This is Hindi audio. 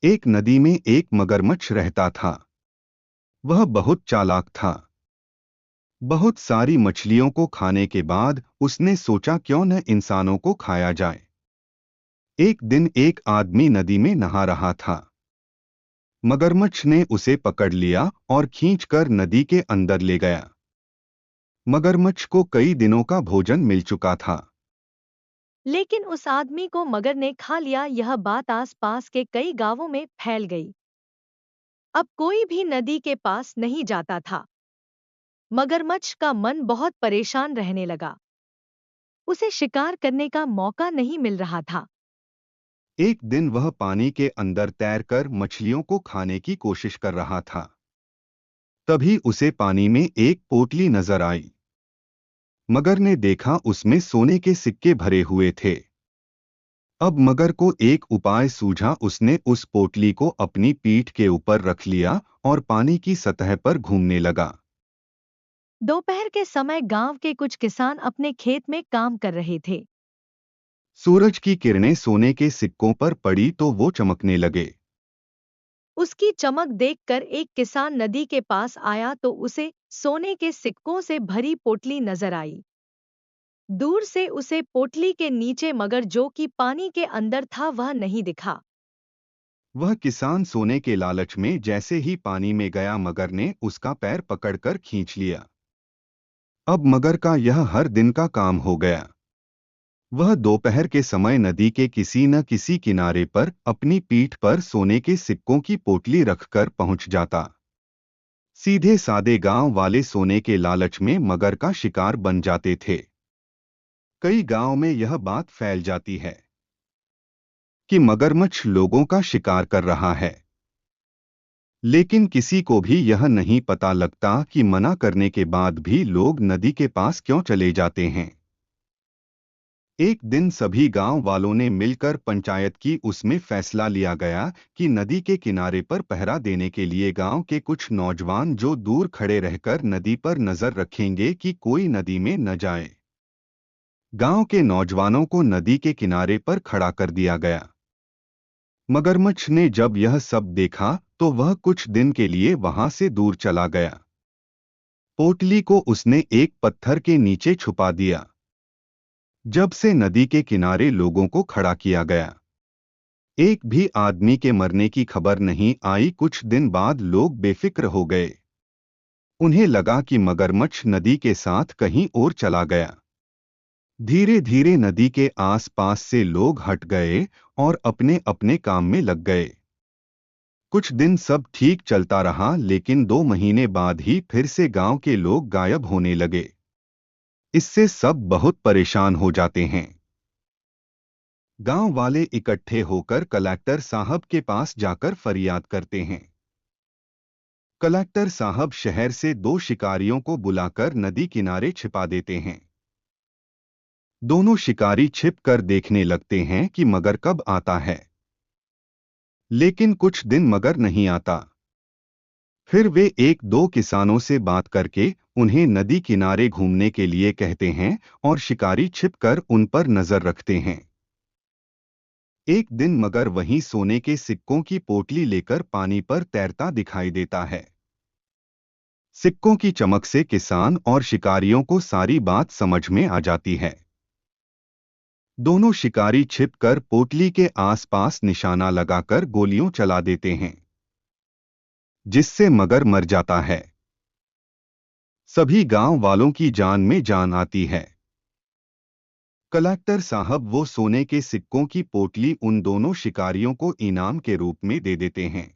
एक नदी में एक मगरमच्छ रहता था। वह बहुत चालाक था। बहुत सारी मछलियों को खाने के बाद उसने सोचा क्यों न इंसानों को खाया जाए। एक दिन एक आदमी नदी में नहा रहा था। मगरमच्छ ने उसे पकड़ लिया और खींचकर नदी के अंदर ले गया। मगरमच्छ को कई दिनों का भोजन मिल चुका था। लेकिन उस आदमी को मगर ने खा लिया। यह बात आस-पास के कई गांवों में फैल गई। अब कोई भी नदी के पास नहीं जाता था। मगरमच्छ का मन बहुत परेशान रहने लगा। उसे शिकार करने का मौका नहीं मिल रहा था। एक दिन वह पानी के अंदर तैरकर मछलियों को खाने की कोशिश कर रहा था। तभी उसे पानी में एक पोटली नजर आई। मगर ने देखा उसमें सोने के सिक्के भरे हुए थे। अब मगर को एक उपाय सूझा। उसने उस पोटली को अपनी पीठ के ऊपर रख लिया और पानी की सतह पर घूमने लगा। दोपहर के समय गांव के कुछ किसान अपने खेत में काम कर रहे थे। सूरज की किरणें सोने के सिक्कों पर पड़ी तो वो चमकने लगे। उसकी चमक देखकर एक किसान नदी के पास आया तो उसे सोने के सिक्कों से भरी पोटली नजर आई। दूर से उसे पोटली के नीचे मगर जो कि पानी के अंदर था वह नहीं दिखा। वह किसान सोने के लालच में जैसे ही पानी में गया, मगर ने उसका पैर पकड़कर खींच लिया। अब मगर का यह हर दिन का काम हो गया। वह दोपहर के समय नदी के किसी न किसी किनारे पर अपनी पीठ पर सोने के सिक्कों की पोटली रखकर पहुंच जाता। सीधे सादे गांव वाले सोने के लालच में मगर का शिकार बन जाते थे। कई गांव में यह बात फैल जाती है कि मगरमच्छ लोगों का शिकार कर रहा है। लेकिन किसी को भी यह नहीं पता लगता कि मना करने के बाद भी लोग नदी के पास क्यों चले जाते हैं। एक दिन सभी गांव वालों ने मिलकर पंचायत की। उसमें फैसला लिया गया कि नदी के किनारे पर पहरा देने के लिए गांव के कुछ नौजवान जो दूर खड़े रहकर नदी पर नजर रखेंगे कि कोई नदी में न जाए। गांव के नौजवानों को नदी के किनारे पर खड़ा कर दिया गया। मगरमच्छ ने जब यह सब देखा तो वह कुछ दिन के लिए वहां से दूर चला गया। पोटली को उसने एक पत्थर के नीचे छुपा दिया। जब से नदी के किनारे लोगों को खड़ा किया गया, एक भी आदमी के मरने की खबर नहीं आई। कुछ दिन बाद लोग बेफिक्र हो गए। उन्हें लगा कि मगरमच्छ नदी के साथ कहीं और चला गया। धीरे धीरे नदी के आसपास से लोग हट गए और अपने अपने काम में लग गए। कुछ दिन सब ठीक चलता रहा, लेकिन 2 महीने बाद ही फिर से गांव के लोग गायब होने लगे। इससे सब बहुत परेशान हो जाते हैं। गांव वाले इकट्ठे होकर कलेक्टर साहब के पास जाकर फरियाद करते हैं। कलेक्टर साहब शहर से 2 शिकारियों को बुलाकर नदी किनारे छिपा देते हैं। दोनों शिकारी छिप कर देखने लगते हैं कि मगर कब आता है। लेकिन कुछ दिन मगर नहीं आता। फिर वे एक दो किसानों से बात करके उन्हें नदी किनारे घूमने के लिए कहते हैं और शिकारी छिपकर उन पर नजर रखते हैं। एक दिन मगर वहीं सोने के सिक्कों की पोटली लेकर पानी पर तैरता दिखाई देता है। सिक्कों की चमक से किसान और शिकारियों को सारी बात समझ में आ जाती है। दोनों शिकारी छिपकर पोटली के आसपास निशाना लगाकर गोलियां चला देते हैं, जिससे मगर मर जाता है। सभी गांव वालों की जान में जान आती है। कलेक्टर साहब वो सोने के सिक्कों की पोटली उन दोनों शिकारियों को इनाम के रूप में दे देते हैं।